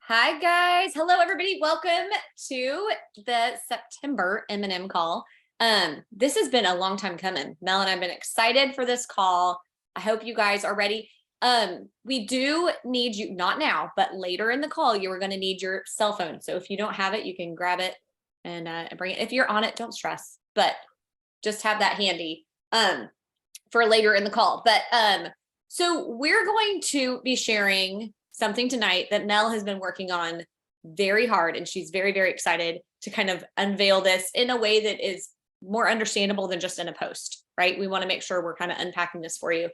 Hi guys. Hello everybody. Welcome to the September M&Em call. This has been a long time coming. Mel and I've been excited for this call. I hope you guys are ready. We do need you, not now, but later in the call, you are going to need your cell phone. So if you don't have it, you can grab it and bring it. If you're on it, don't stress, but just have that handy for later in the call. But so we're going to be sharing something tonight that Mel has been working on very hard, and she's very, very excited to kind of unveil this in a way that is more understandable than just in a post, right? We want to make sure we're kind of unpacking this for you.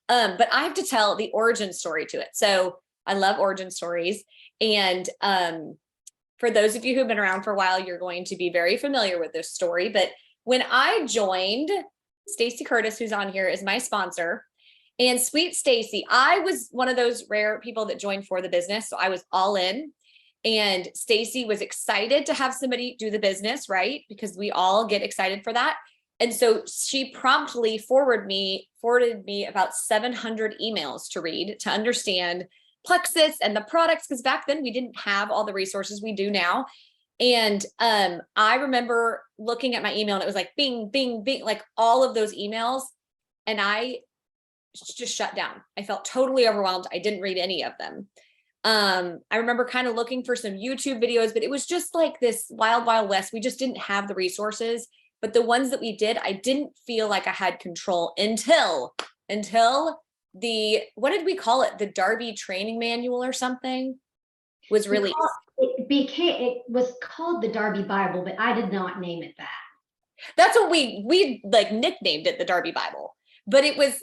But I have to tell the origin story to it. So I love origin stories. And for those of you who've been around for a while, you're going to be very familiar with this story. But when I joined, Stacy Curtis, who's on here, is my sponsor. And sweet Stacy, I was one of those rare people that joined for the business. So I was all in. And Stacy was excited to have somebody do the business, right? Because we all get excited for that. And so she promptly forwarded me about 700 emails to read to understand Plexus and the products, because back then we didn't have all the resources we do now. And I remember looking at my email and it was like bing, bing, bing, like all of those emails. And I just shut down. I felt totally overwhelmed. I didn't read any of them. I remember kind of looking for some YouTube videos, but it was just like this wild, wild west. We just didn't have the resources, but the ones that we did, I didn't feel like I had control until the, what did we call it? The Darby training manual or something was released. It was called the Darby Bible, but I did not name it that. That's what we like nicknamed it, the Darby Bible, but it was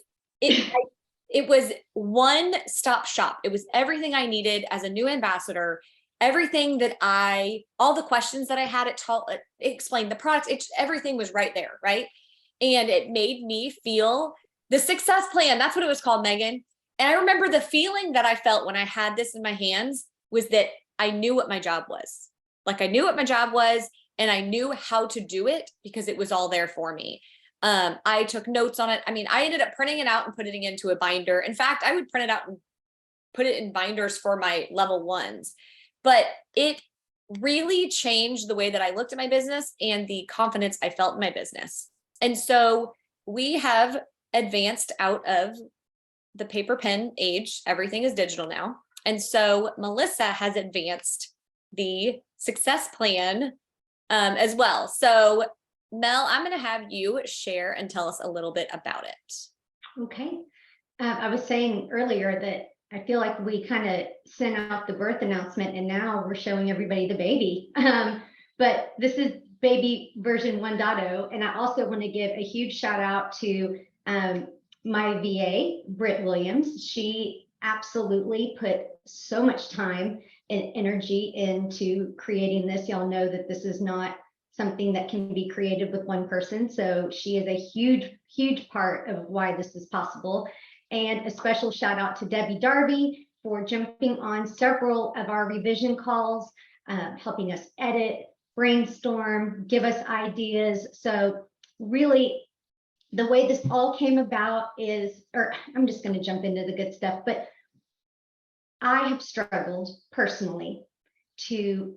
one-stop shop. It was everything I needed as a new ambassador, everything that all the questions that I had, it explained the products, everything was right there, right? And it made me feel the success plan. That's what it was called, Megan. And I remember the feeling that I felt when I had this in my hands was that I knew what my job was. Like I knew what my job was and I knew how to do it because it was all there for me. I took notes on it. I mean, I ended up printing it out and putting it into a binder. In fact, I would print it out and put it in binders for my level ones, but it really changed the way that I looked at my business and the confidence I felt in my business. And so we have advanced out of the paper pen age. Everything is digital now. And so Melissa has advanced the success plan as well. So Mel, I'm going to have you share and tell us a little bit about it. Okay. I was saying earlier that I feel like we kind of sent out the birth announcement and now we're showing everybody the baby. But this is baby version 1.0. And I also want to give a huge shout out to my VA, Britt Williams. She absolutely put so much time and energy into creating this. Y'all know that this is not something that can be created with one person. So she is a huge, huge part of why this is possible. And a special shout out to Debbie Darby for jumping on several of our revision calls, helping us edit, brainstorm, give us ideas. So really the way this all came about is, or I'm just going to jump into the good stuff, but I have struggled personally to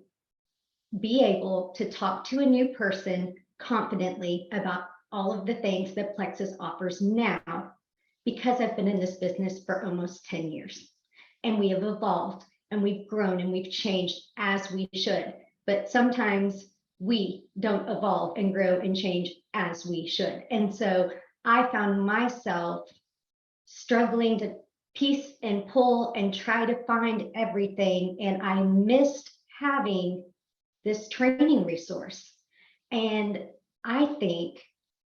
be able to talk to a new person confidently about all of the things that Plexus offers now, because I've been in this business for almost 10 years and we have evolved and we've grown and we've changed as we should. But sometimes we don't evolve and grow and change as we should. And so I found myself struggling to piece and pull and try to find everything. And I missed having this training resource. And I think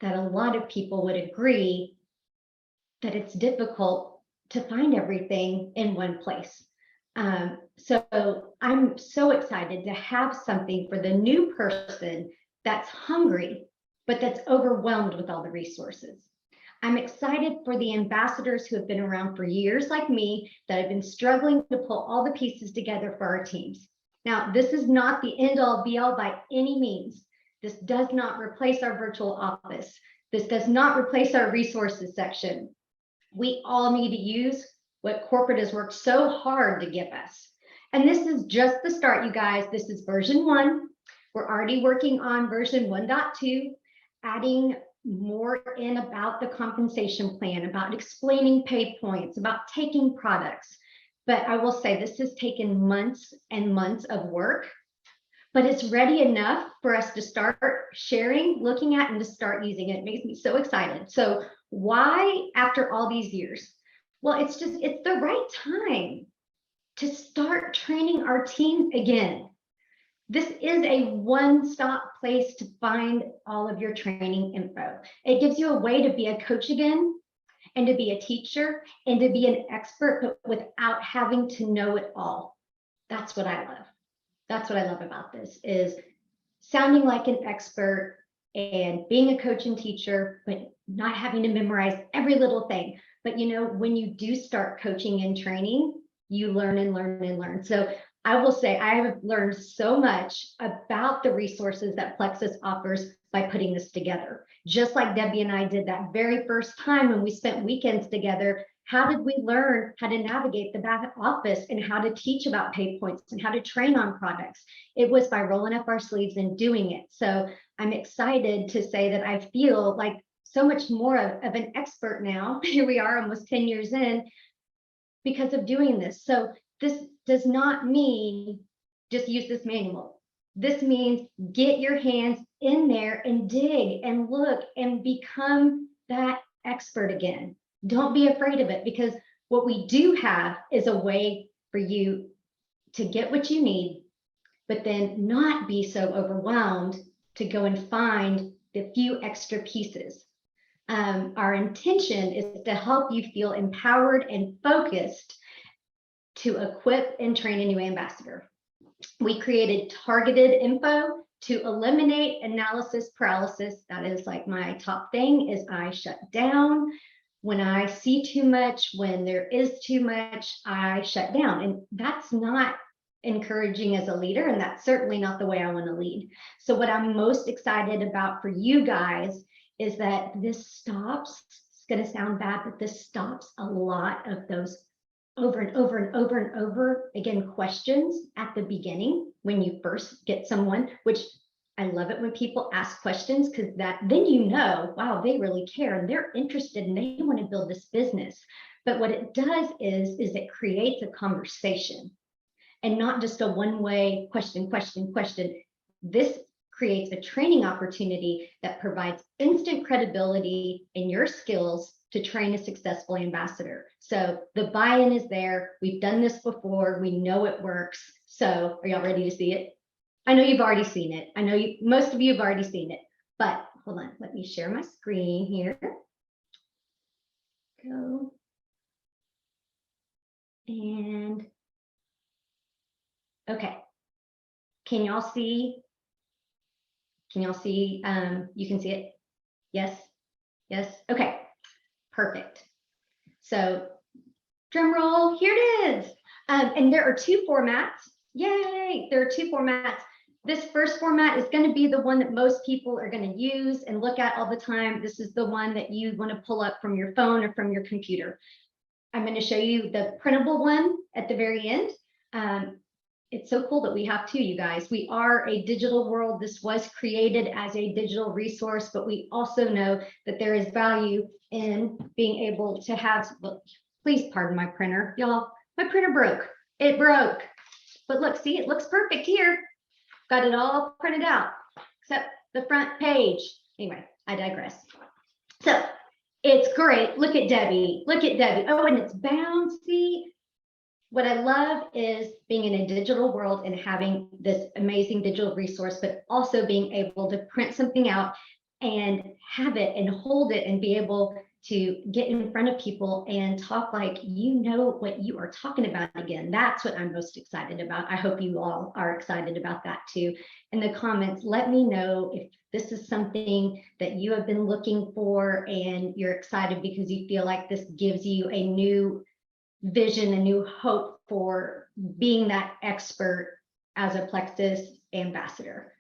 that a lot of people would agree that it's difficult to find everything in one place. So I'm so excited to have something for the new person that's hungry, but that's overwhelmed with all the resources. I'm excited for the ambassadors who have been around for years like me that have been struggling to pull all the pieces together for our teams. Now, this is not the end all be all by any means. This does not replace our virtual office. This does not replace our resources section. We all need to use what corporate has worked so hard to give us. And this is just the start, you guys. This is version 1. We're already working on version 1.2, adding more in about the compensation plan, about explaining pay points, about taking products. But I will say this has taken months and months of work, but it's ready enough for us to start sharing, looking at, and to start using it. It makes me so excited. So why after all these years? Well, it's the right time to start training our teams again. This is a one-stop place to find all of your training info. It gives you a way to be a coach again, and to be a teacher, and to be an expert, but without having to know it all. That's what I love. That's what I love about this, is sounding like an expert and being a coach and teacher, but not having to memorize every little thing. But you know, when you do start coaching and training, you learn and learn and learn. So I will say I have learned so much about the resources that Plexus offers by putting this together. Just like Debbie and I did that very first time when we spent weekends together, how did we learn how to navigate the back office and how to teach about pay points and how to train on products? It was by rolling up our sleeves and doing it. So I'm excited to say that I feel like so much more of an expert now. Here we are almost 10 years in because of doing this. So this does not mean just use this manual. This means get your hands in there and dig and look and become that expert again. Don't be afraid of it, because what we do have is a way for you to get what you need, but then not be so overwhelmed to go and find the few extra pieces. Our intention is to help you feel empowered and focused to equip and train a new ambassador. We created targeted info to eliminate analysis paralysis. That is like my top thing, is I shut down. When I see too much, when there is too much, I shut down. And that's not encouraging as a leader, and that's certainly not the way I want to lead. So what I'm most excited about for you guys is that this stops, it's going to sound bad, but this stops a lot of those over and over and over and over again questions at the beginning when you first get someone, which I love it when people ask questions, because that then you know, wow, they really care and they're interested and they want to build this business. But what it does is it creates a conversation and not just a one-way question. This creates a training opportunity that provides instant credibility in your skills to train a successful ambassador. So the buy-in is there. We've done this before. We know it works. So are y'all ready to see it? I know you've already seen it. I know most of you have already seen it, but hold on. Let me share my screen here. Go. And okay. Can y'all see? Can y'all see? You can see it? Yes? Yes? Okay. Perfect. So drum roll, here it is. And there are 2 formats. Yay, there are 2 formats. This first format is going to be the one that most people are going to use and look at all the time. This is the one that you want to pull up from your phone or from your computer. I'm going to show you the printable one at the very end. It's so cool that we have 2, you guys. We are a digital world. This was created as a digital resource, but we also know that there is value in being able to have, well, please pardon my printer, y'all. My printer broke. It broke. But look, see, it looks perfect here. Got it all printed out, except the front page. Anyway, I digress. So it's great. Look at Debbie. Look at Debbie. Oh, and it's bouncy. What I love is being in a digital world and having this amazing digital resource, but also being able to print something out and have it and hold it and be able to get in front of people and talk like you know what you are talking about again. That's what I'm most excited about. I hope you all are excited about that too. In the comments, let me know if this is something that you have been looking for and you're excited because you feel like this gives you a new vision, a new hope for being that expert as a Plexus ambassador.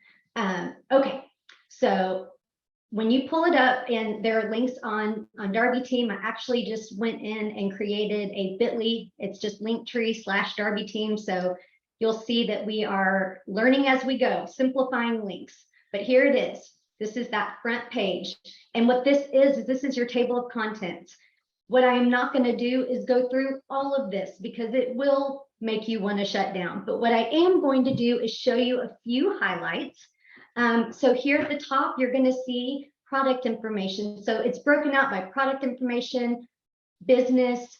Okay, so when you pull it up, and there are links on Darby team, I actually just went in and created a bit.ly. It's just Linktree/Darby team. So you'll see that we are learning as we go, simplifying links. But here it is. This is that front page. And what this is your table of contents. What I am not going to do is go through all of this because it will make you want to shut down. But what I am going to do is show you a few highlights. So here at the top, you're going to see product information. So it's broken out by product information, business,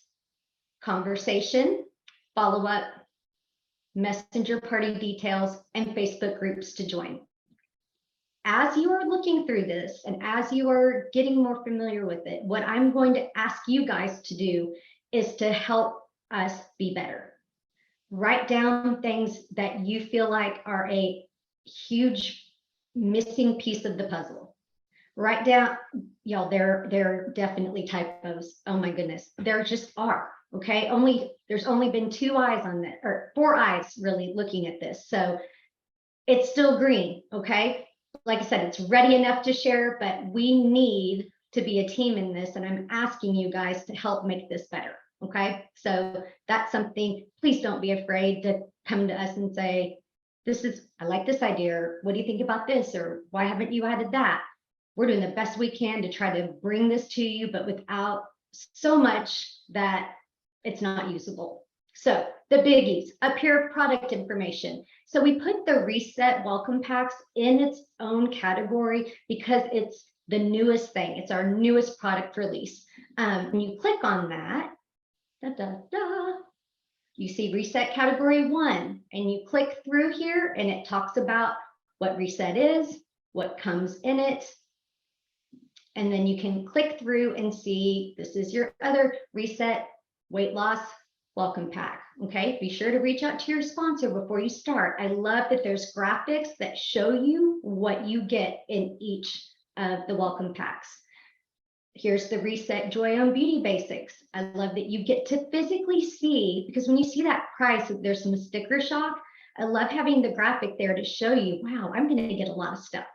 conversation, follow-up, messenger party details, and Facebook groups to join. As you are looking through this and as you are getting more familiar with it, what I'm going to ask you guys to do is to help us be better. Write down things that you feel like are a huge missing piece of the puzzle. Write down, y'all, there definitely typos. Oh my goodness, there just are. Okay, there's only been 2 eyes on that, or 4 eyes really looking at this. So it's still green. Okay, like I said, it's ready enough to share, but we need to be a team in this. And I'm asking you guys to help make this better. Okay, so that's something, please don't be afraid to come to us and say, I like this idea. Or, what do you think about this? Or why haven't you added that? We're doing the best we can to try to bring this to you, but without so much that it's not usable. So the biggies up here, product information. So we put the reset welcome packs in its own category because it's the newest thing. It's our newest product release. When you click on that, you see reset category 1, and you click through here and it talks about what reset is, what comes in it. And then you can click through and see this is your other reset weight loss welcome pack. Okay, be sure to reach out to your sponsor before you start. I love that there's graphics that show you what you get in each of the welcome packs. Here's the reset joy on beauty basics. I love that you get to physically see, because when you see that price, there's some sticker shock. I love having the graphic there to show you, wow, I'm going to get a lot of stuff.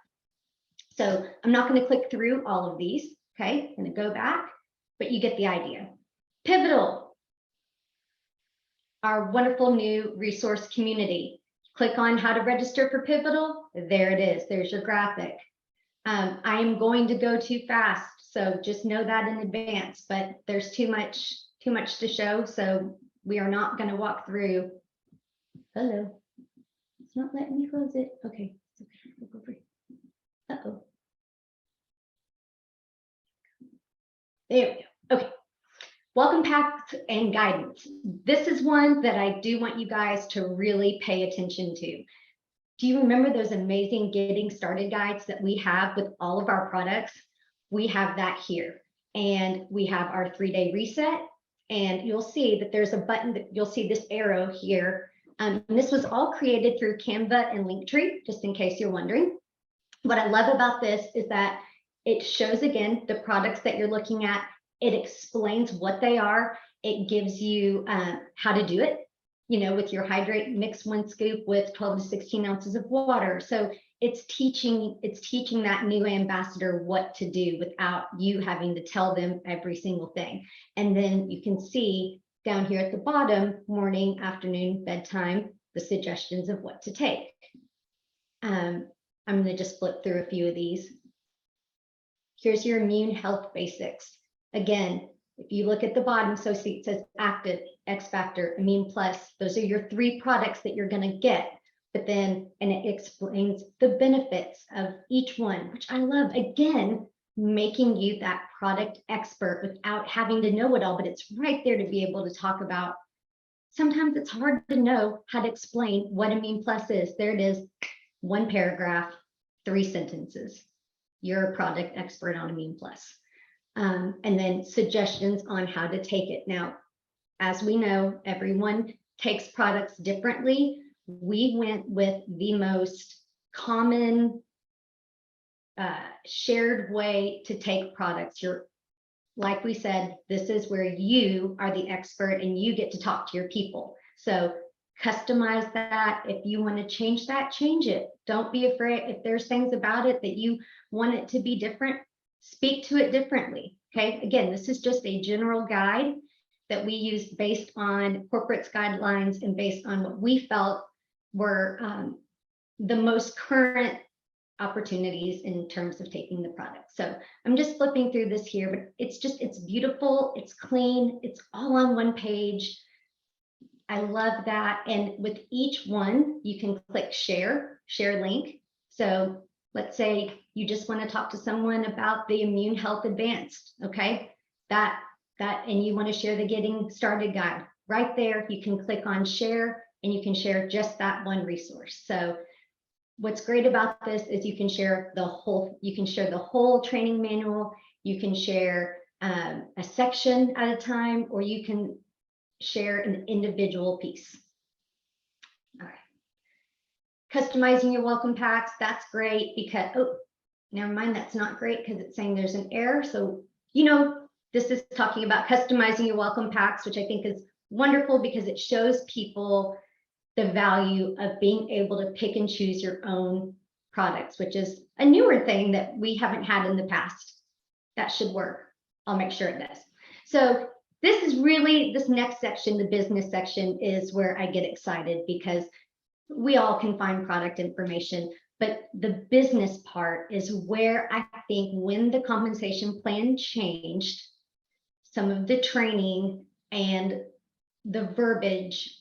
So I'm not going to click through all of these. Okay, I'm going to go back, but you get the idea. Pivotal, our wonderful new resource community. Click on how to register for Pivotal. There it is. There's your graphic. I am going to go too fast, so just know that in advance, but there's too much to show, so we are not going to walk through. Hello, it's not letting me close it. Okay, it's okay. Uh-oh. There we go. Okay. Welcome packs and guidance. This is one that I do want you guys to really pay attention to. Do you remember those amazing getting started guides that we have with all of our products? We have that here. And we have our 3-day reset. And you'll see that there's a button that you'll see this arrow here. And this was all created through Canva and Linktree, just in case you're wondering. What I love about this is that it shows, again, the products that you're looking at. It explains what they are. It gives you how to do it, you know, with your hydrate, mix 1 scoop with 12 to 16 ounces of water. So it's teaching that new ambassador what to do without you having to tell them every single thing. And then you can see down here at the bottom, morning, afternoon, bedtime, the suggestions of what to take. I'm going to just flip through a few of these. Here's your immune health basics. Again, if you look at the bottom, so see it says Active, X Factor, Immune Plus. Those are your 3 products that you're going to get. But then, and it explains the benefits of each one, which I love. Again, making you that product expert without having to know it all, but it's right there to be able to talk about. Sometimes it's hard to know how to explain what Immune Plus is. There it is, 1 paragraph, 3 sentences. You're a product expert on Immune Plus. And then suggestions on how to take it. Now, as we know, everyone takes products differently. We went with the most common shared way to take products. Like we said, this is where you are the expert and you get to talk to your people. So customize that. If you want to change that, change it. Don't be afraid. If there's things about it that you want it to be different, speak to it differently. Okay, again, this is just a general guide that we use based on corporate's guidelines and based on what we felt were the most current opportunities in terms of taking the product. So I'm just flipping through this here, but it's beautiful, it's clean, it's all on one page. I love that. And with each one, you can click share link. So let's say you just want to talk to someone about the Immune Health Advanced, okay? And you want to share the Getting Started guide. Right there, you can click on share and you can share just that one resource. So what's great about this is you can share the whole training manual, you can share a section at a time, or you can share an individual piece. All right. Customizing your welcome packs, that's great because, oh, never mind, that's not great because it's saying there's an error. So, this is talking about customizing your welcome packs, which I think is wonderful because it shows people the value of being able to pick and choose your own products, which is a newer thing that we haven't had in the past. That should work. I'll make sure it does. So this next section, the business section, is where I get excited because we all can find product information, but the business part is where I think when the compensation plan changed, some of the training and the verbiage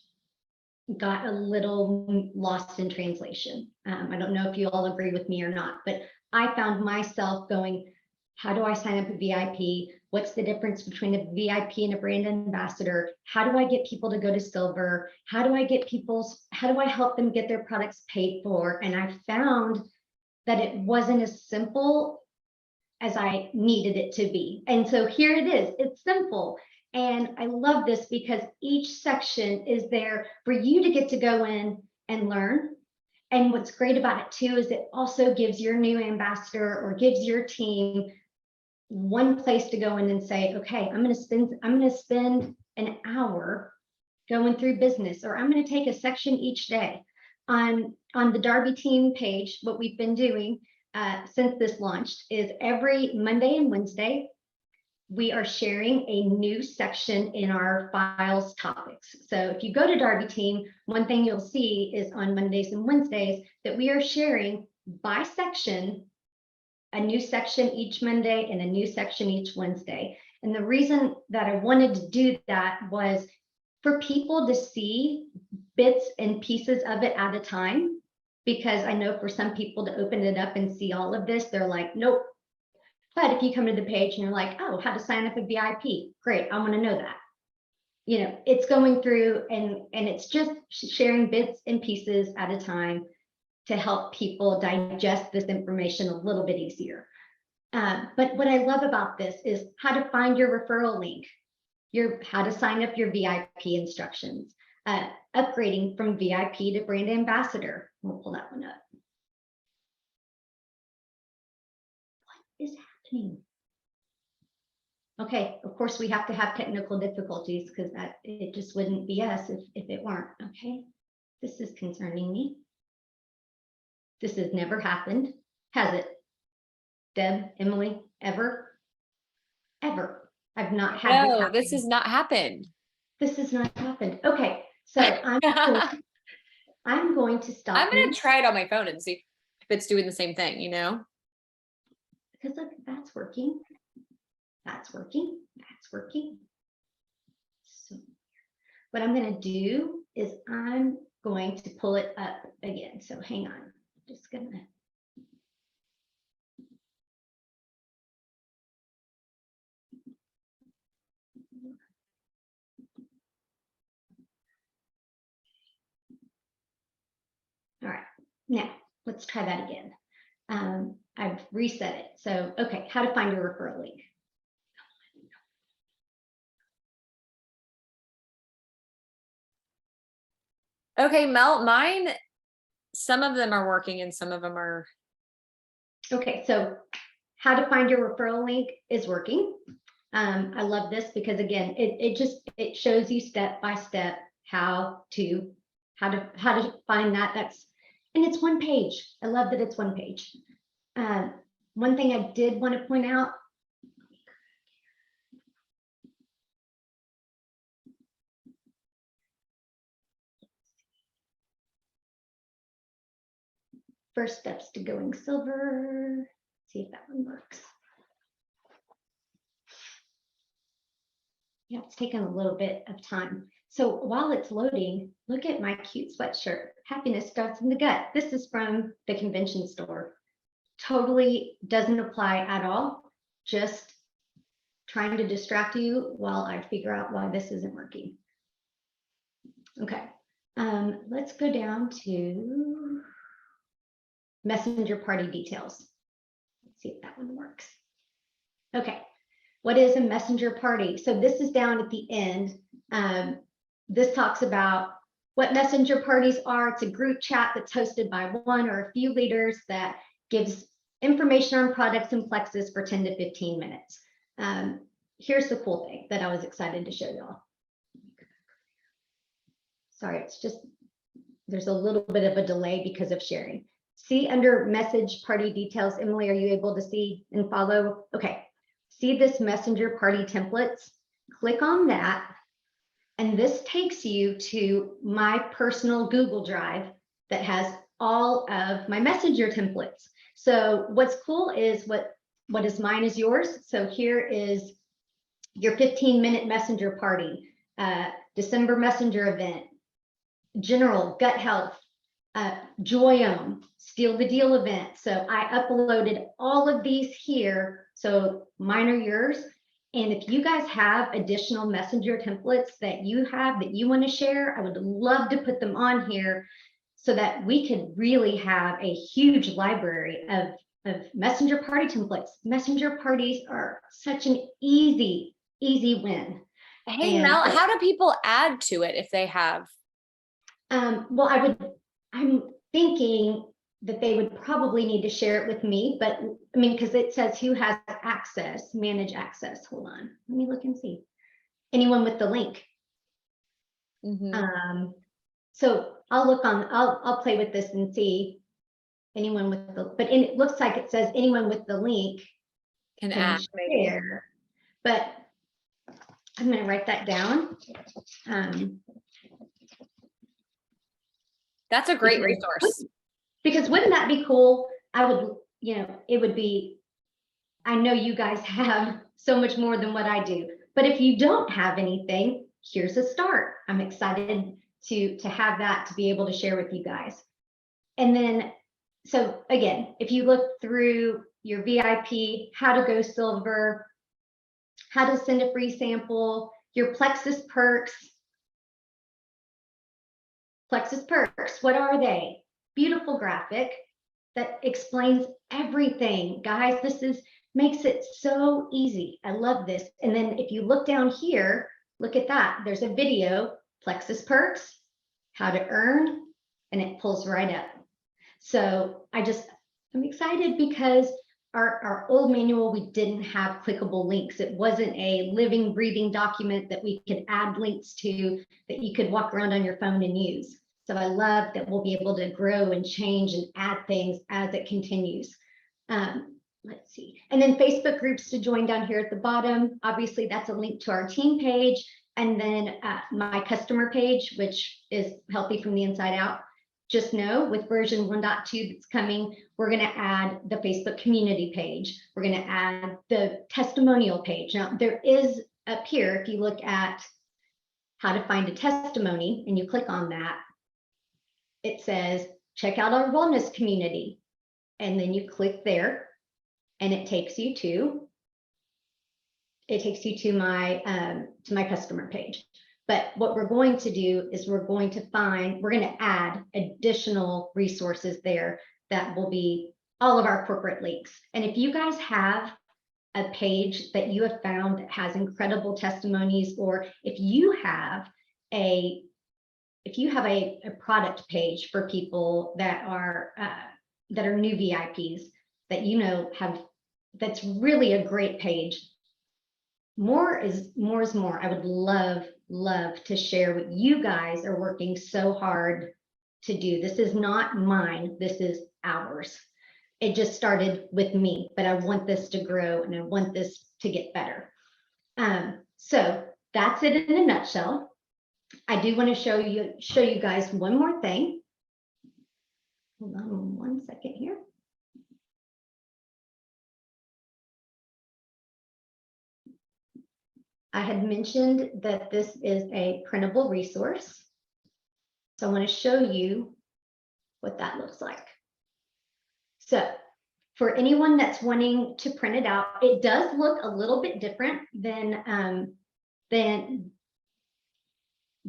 got a little lost in translation. I don't know if you all agree with me or not, but I found myself going, how do I sign up a VIP? What's the difference between a VIP and a brand ambassador? How do I get people to go to silver? How do I help them get their products paid for? And I found that it wasn't as simple as I needed it to be. And so here it is, it's simple. And I love this because each section is there for you to get to go in and learn. And what's great about it too is it also gives your new ambassador or gives your team one place to go in and say, okay, I'm going to spend an hour going through business, or I'm going to take a section each day. On the Darby team page, what we've been doing since this launched is every Monday and Wednesday, we are sharing a new section in our files topics. So if you go to Darby team, one thing you'll see is on Mondays and Wednesdays that we are sharing by section, a new section each Monday and a new section each Wednesday. And the reason that I wanted to do that was for people to see bits and pieces of it at a time, because I know for some people to open it up and see all of this, they're like, nope. But if you come to the page and you're like, oh, how to sign up a VIP, great, I want to know that. It's going through and it's just sharing bits and pieces at a time to help people digest this information a little bit easier. But what I love about this is how to find your referral link, how to sign up your VIP instructions, upgrading from VIP to brand ambassador. We'll pull that one up. What is happening? Okay, of course we have to have technical difficulties because it just wouldn't be us if it weren't. Okay, this is concerning me. This has never happened, has it? Deb, Emily, ever? Ever. I've not had No, this has not happened. This has not happened. Okay, so I'm going to stop. I'm going to try it on my phone and see if it's doing the same thing, Because look, that's working. That's working. That's working. So what I'm going to do is I'm going to pull it up again. So hang on. Just gonna. All right, now let's try that again. I've reset it. So, okay, how to find your referral link. Okay, Mel, mine, some of them are working and some of them are. Okay, so how to find your referral link is working. I love this because again, it shows you step by step how to find that. And it's one page. I love that it's one page. One thing I did want to point out. first steps to going silver. See if that one works. Yeah, it's taken a little bit of time. So while it's loading, look at my cute sweatshirt. Happiness starts in the gut. This is from the convention store. Totally doesn't apply at all. Just trying to distract you while I figure out why this isn't working. Okay, let's go down to messenger party details. Let's see if that one works. Okay, what is a messenger party? So this is down at the end. This talks about what messenger parties are. It's a group chat that's hosted by one or a few leaders that gives information on products and Plexus for 10 to 15 minutes. Here's the cool thing that I was excited to show y'all. Sorry, it's just, there's a little bit of a delay because of sharing. See under message party details, Emily, are you able to see and follow? Okay, see this messenger party templates? Click on that. And this takes you to my personal Google Drive that has all of my messenger templates. So what's cool is what is mine is yours. So here is your 15-minute messenger party, December messenger event, general gut health, Joyome, Steal the Deal event. So I uploaded all of these here. So mine are yours. And if you guys have additional messenger templates that you have that you want to share, I would love to put them on here so that we could really have a huge library of messenger party templates. Messenger parties are such an easy win. Hey, Mel, how do people add to it if they have? Well, I'm thinking that they would probably need to share it with me, but I mean, because it says who has access, manage access. Hold on, let me look and see. Anyone with the link. So I'll look on, I'll play with this and see anyone with the, but it looks like it says anyone with the link can add, share, but I'm going to write that down. That's a great resource. Because wouldn't that be cool? I would, you know, it would be, I know you guys have so much more than what I do, but if you don't have anything, here's a start. I'm excited to have that to be able to share with you guys. And then, so again, if you look through your VIP, how to go silver, how to send a free sample, your Plexus perks. Plexus perks, what are they? Beautiful graphic that explains everything. Guys, this makes it so easy. I love this. And then if you look down here, look at that. There's a video, Plexus perks, how to earn, and it pulls right up. So I'm excited because our old manual, we didn't have clickable links. It wasn't a living, breathing document that we could add links to that you could walk around on your phone and use. So I love that we'll be able to grow and change and add things as it continues. Let's see. And then Facebook groups to join down here at the bottom. Obviously, that's a link to our team page. And then my customer page, which is Healthy from the Inside Out. Just know with version 1.2 that's coming, we're going to add the Facebook community page. We're going to add the testimonial page. Now, there is up here, if you look at how to find a testimony and you click on that, it says, check out our wellness community. And then you click there and it takes you to my customer page. But what we're going to do is we're going to add additional resources there that will be all of our corporate links. And if you guys have a page that you have found that has incredible testimonies, or if you have a product page for people that are new VIPs that you know that's really a great page. More is more. I would love to share what you guys are working so hard to do. This is not mine, this is ours. It just started with me, but I want this to grow and I want this to get better. So that's it in a nutshell. I do want to show you guys one more thing. Hold on 1 second here. I had mentioned that this is a printable resource. So I want to show you what that looks like. So for anyone that's wanting to print it out, it does look a little bit different than the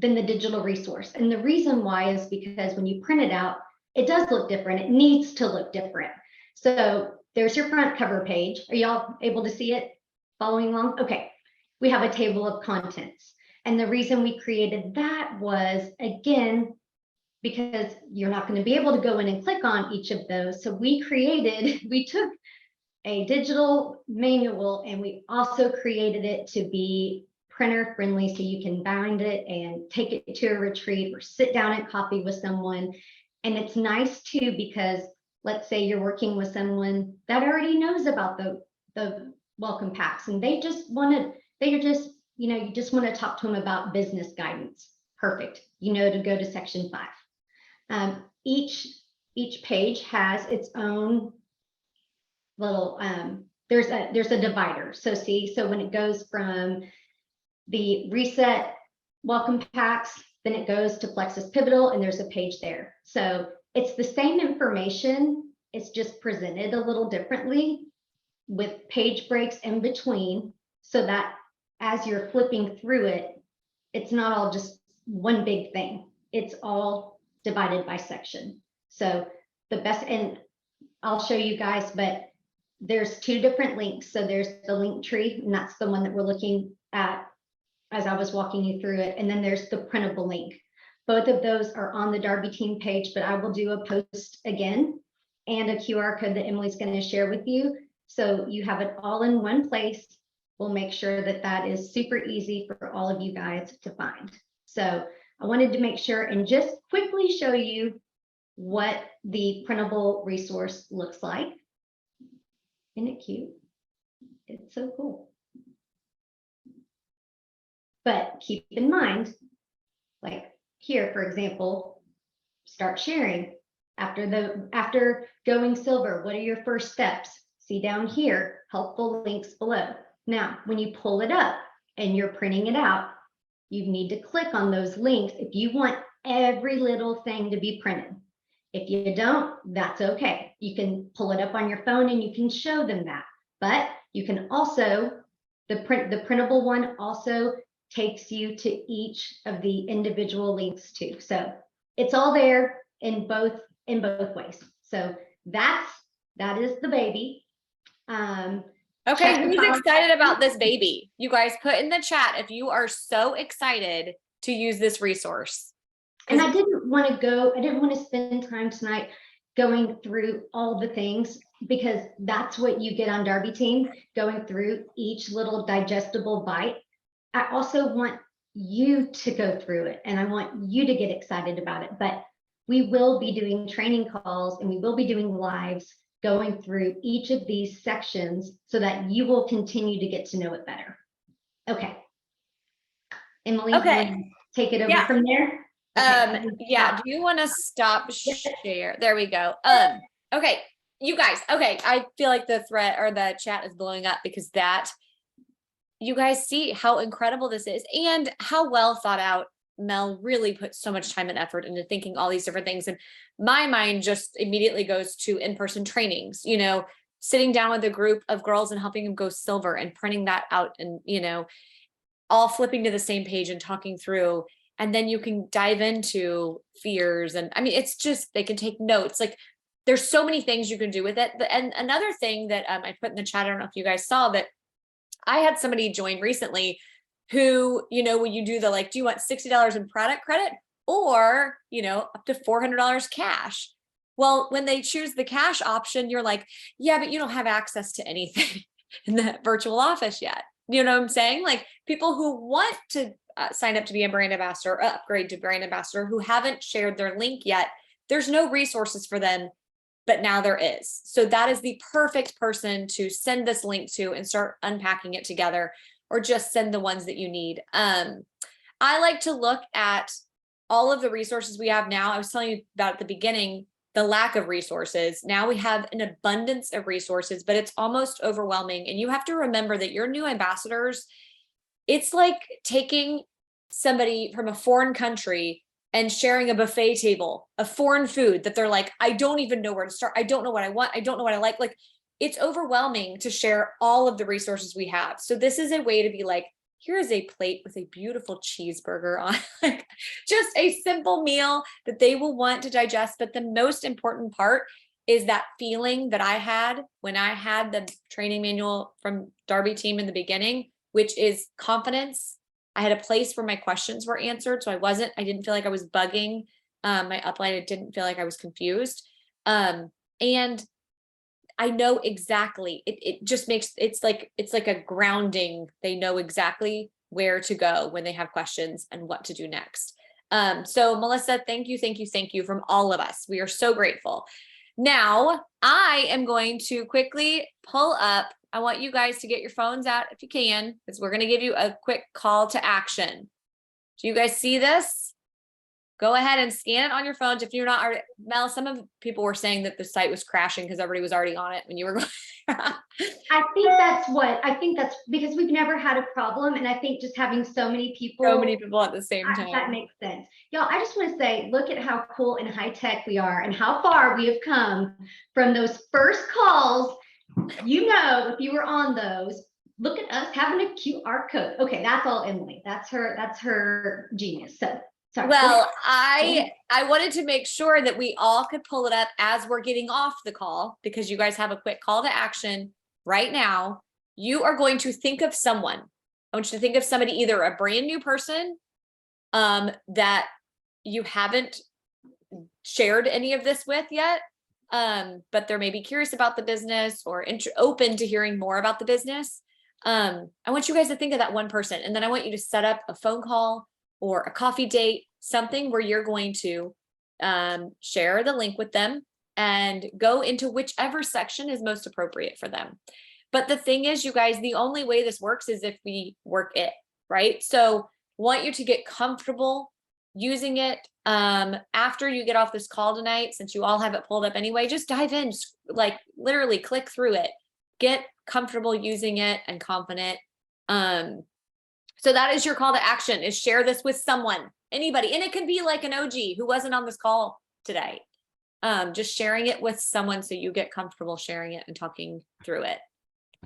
digital resource. And the reason why is because when you print it out, it does look different. It needs to look different. So there's your front cover page. Are y'all able to see it? Following along? Okay. We have a table of contents. And the reason we created that was, again, because you're not going to be able to go in and click on each of those. So we took a digital manual and we also created it to be printer friendly, so you can bind it and take it to a retreat or sit down and copy with someone. And it's nice too, because let's say you're working with someone that already knows about the welcome packs and you just want to talk to them about business guidance. Perfect. You know to go to section 5. Each page has its own little, there's a divider. So when it goes from the reset welcome packs, then it goes to Plexus Pivotal and there's a page there. So it's the same information, it's just presented a little differently with page breaks in between, so that as you're flipping through it, it's not all just one big thing. It's all divided by section. So the best, and I'll show you guys, but there's 2 different links. So there's the link tree, and that's the one that we're looking at as I was walking you through it. And then there's the printable link. Both of those are on the Darby team page, but I will do a post again and a QR code that Emily's going to share with you. So you have it all in one place. We'll make sure that that is super easy for all of you guys to find. So I wanted to make sure and just quickly show you what the printable resource looks like. Isn't it cute? It's so cool. But keep in mind, like here, for example, start sharing. After going silver, what are your first steps? See down here, helpful links below. Now, when you pull it up and you're printing it out, you need to click on those links if you want every little thing to be printed. If you don't, that's okay. You can pull it up on your phone and you can show them that. But you can also, the printable one also takes you to each of the individual links too. So it's all there in both ways. So that is the baby. Okay, who's excited about this baby? You guys put in the chat if you are so excited to use this resource. And I didn't want to spend time tonight going through all the things, because that's what you get on Darby team, going through each little digestible bite. I also want you to go through it and I want you to get excited about it. But we will be doing training calls and we will be doing lives going through each of these sections so that you will continue to get to know it better. Okay. Emily, okay, take it over from there. Okay. Yeah, do you want to stop share? There we go. Okay, you guys, okay, I feel like the thread or the chat is blowing up because you guys see how incredible this is and how well thought out. Mel really put so much time and effort into thinking all these different things. And my mind just immediately goes to in-person trainings, sitting down with a group of girls and helping them go silver and printing that out and, all flipping to the same page and talking through. And then you can dive into fears. And I mean, it's just, they can take notes. Like there's so many things you can do with it. And another thing that I put in the chat, I don't know if you guys saw that I had somebody join recently who, when you do do you want $60 in product credit or, up to $400 cash? Well, when they choose the cash option, you're like, yeah, but you don't have access to anything in the virtual office yet. You know what I'm saying? Like people who want to sign up to be a brand ambassador or upgrade to brand ambassador who haven't shared their link yet, there's no resources for them, but now there is. So that is the perfect person to send this link to and start unpacking it together, or just send the ones that you need. I like to look at all of the resources we have now. I was telling you about at the beginning, the lack of resources. Now we have an abundance of resources, but it's almost overwhelming. And you have to remember that your new ambassadors, it's like taking somebody from a foreign country and sharing a buffet table of foreign food that they're like, I don't even know where to start. I don't know what I want. I don't know what I like. Like, it's overwhelming to share all of the resources we have. So this is a way to be like, here is a plate with a beautiful cheeseburger on, like just a simple meal that they will want to digest. But the most important part is that feeling that I had when I had the training manual from Darby team in the beginning, which is confidence. I had a place where my questions were answered. So I didn't feel like I was bugging my upline. I didn't feel like I was confused. And I know exactly, it just makes, it's like a grounding. They know exactly where to go when they have questions and what to do next. So Melissa, thank you from all of us. We are so grateful. Now I am going to quickly pull up. I want you guys to get your phones out if you can, because we're going to give you a quick call to action. Do you guys see this? Go ahead and scan it on your phones. If you're not already, Mel, some of people were saying that the site was crashing because everybody was already on it when you were going. I think that's because we've never had a problem. And I think just having so many people at the same time. That makes sense. Y'all, I just want to say, look at how cool and high tech we are and how far we have come from those first calls. You know, if you were on those, look at us having a QR code. Okay, that's all Emily. That's her genius. So sorry. Well, I wanted to make sure that we all could pull it up as we're getting off the call, because you guys have a quick call to action right now. You are going to think of someone. I want you to think of somebody, either a brand new person that you haven't shared any of this with yet, but they're maybe curious about the business or open to hearing more about the business. I want you guys to think of that one person, and then I want you to set up a phone call or a coffee date, something where you're going to share the link with them and go into whichever section is most appropriate for them. But the thing is, you guys, the only way this works is if we work it, right? So want you to get comfortable using it. After you get off this call tonight, since you all have it pulled up anyway, just dive in, like literally click through it, get comfortable using it and confident. So that is your call to action, is share this with someone, anybody. And it could be like an OG who wasn't on this call today. Just sharing it with someone so you get comfortable sharing it and talking through it.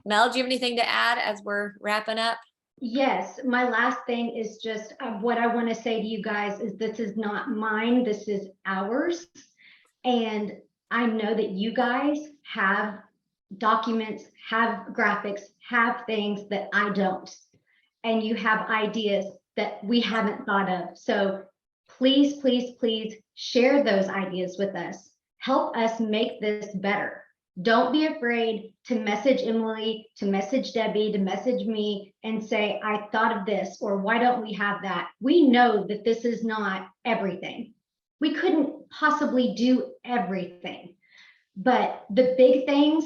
Mel, do you have anything to add as we're wrapping up? Yes, my last thing is just what I want to say to you guys is this is not mine, this is ours. And I know that you guys have documents, have graphics, have things that I don't. And you have ideas that we haven't thought of. So please, please, please share those ideas with us. Help us make this better. Don't be afraid to message Emily, to message Debbie, to message me and say, I thought of this, or why don't we have that? We know that this is not everything. We couldn't possibly do everything, but the big things,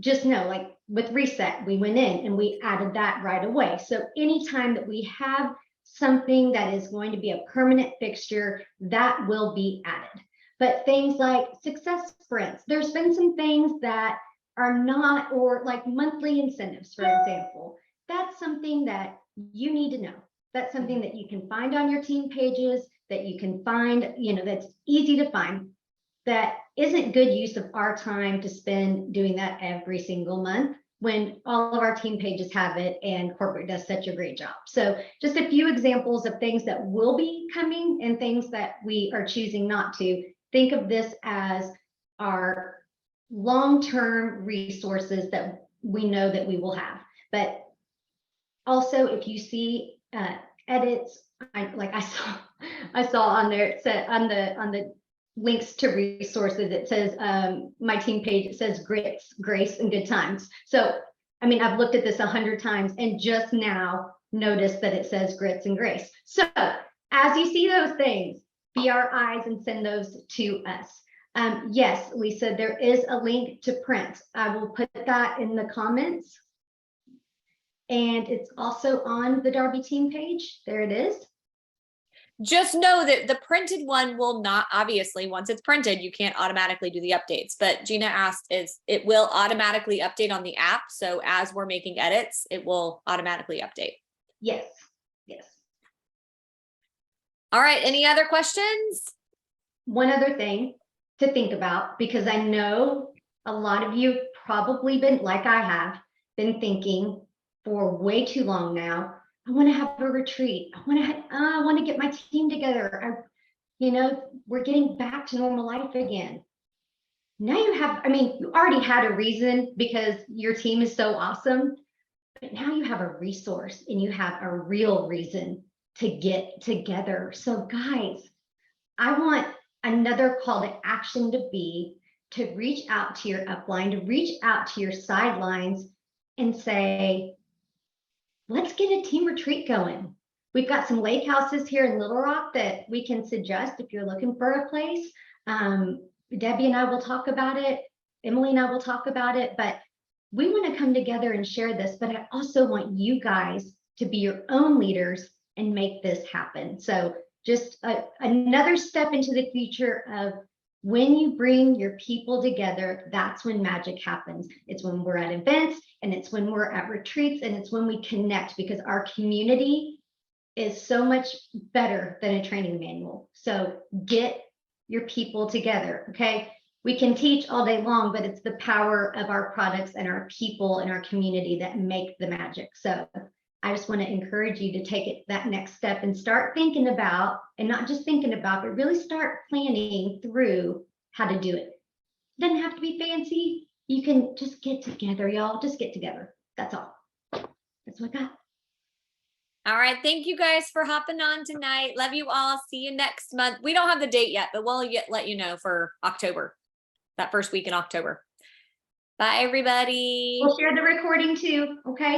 just know, like with Reset, we went in and we added that right away. So anytime that we have something that is going to be a permanent fixture, that will be added. But things like success sprints, there's been some things that are not, or like monthly incentives, for example, that's something that you need to know. That's something that you can find on your team pages, that you can find, that's easy to find. That isn't good use of our time to spend doing that every single month when all of our team pages have it and corporate does such a great job. So just a few examples of things that will be coming and things that we are choosing not to. Think of this as our long-term resources that we know that we will have. But also, if you see edits, I saw on there, it said on the links to resources, it says my team page, it says grits, grace, and good times. So I mean, I've looked at this 100 times and just now noticed that it says grits and grace. So as you see those things, be our eyes and send those to us. Yes, Lisa, there is a link to print. I will put that in the comments. And it's also on the Darby team page. There it is. Just know that the printed one will not, obviously, once it's printed, you can't automatically do the updates. But Gina asked is it will automatically update on the app. So as we're making edits, it will automatically update. Yes, yes. All right, any other questions? One other thing to think about, because I know a lot of you have probably been, like I have, been thinking for way too long now, I want to have a retreat. I want to get my team together. We're getting back to normal life again. Now you have, you already had a reason because your team is so awesome, but now you have a resource and you have a real reason to get together. So guys, I want another call to action to be to reach out to your upline, to reach out to your sidelines and say, let's get a team retreat going. We've got some lake houses here in Little Rock that we can suggest if you're looking for a place. Debbie and I will talk about it. Emily and I will talk about it, but we want to come together and share this, but I also want you guys to be your own leaders and make this happen. So just another step into the future of when you bring your people together, that's when magic happens. It's when we're at events and it's when we're at retreats and it's when we connect, because our community is so much better than a training manual. So get your people together, okay? We can teach all day long, but it's the power of our products and our people and our community that make the magic. So I just want to encourage you to take it that next step and start thinking about, and not just thinking about, but really start planning through how to do it. It doesn't have to be fancy. You can just get together, y'all. Just get together. That's all. That's what I got. All right. Thank you guys for hopping on tonight. Love you all. See you next month. We don't have the date yet, but we'll let you know for October, that first week in October. Bye, everybody. We'll share the recording too, okay?